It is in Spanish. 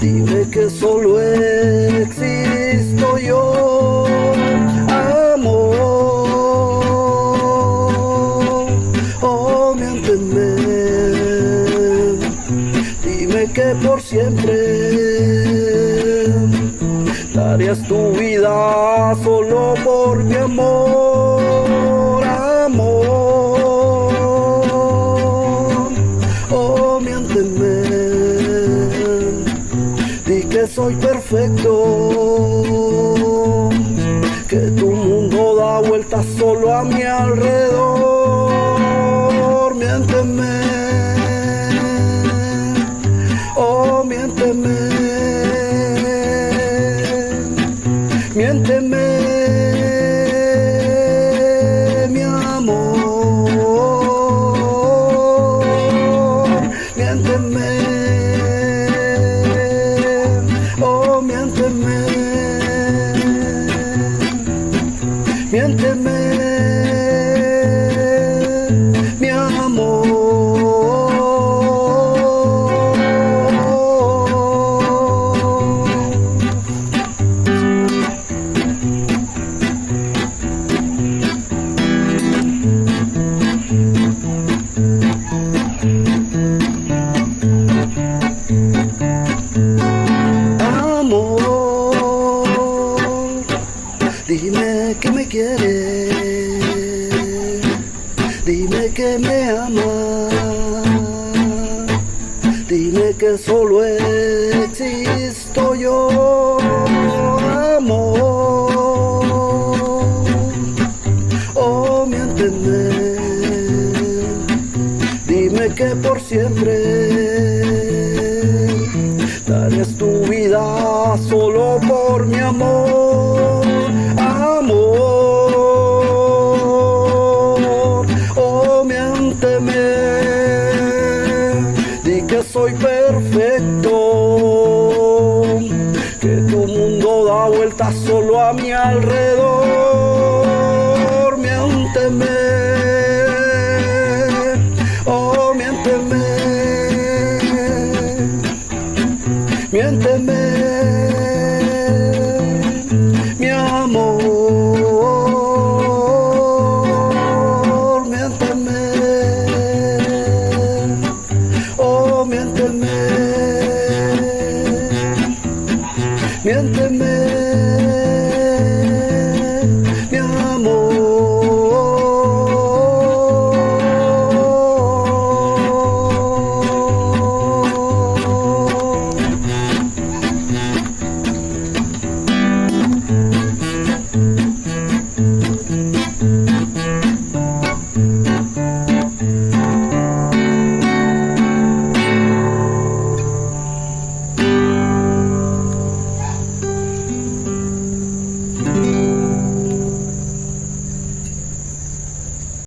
Dime que solo existo yo, amor. Oh, miénteme. Dime que por siempre darías tu vida solo por mi amor, amor. Oh, miénteme. Di que soy perfecto, que tu mundo da vueltas solo a mi alrededor. Miénteme, oh miénteme, miénteme, mi amor, miénteme. Oh, miénteme, miénteme, mi amor. Dime que me quieres, dime que me amas, dime que solo existo yo, amor. Oh, miénteme, dime que por siempre darías tu vida solo por mi amor, amor. Oh, miénteme, di que soy perfecto, que tu mundo da vueltas solo a mi alrededor. Miénteme, oh, miénteme, miénteme, mi amor, miénteme, oh, miénteme.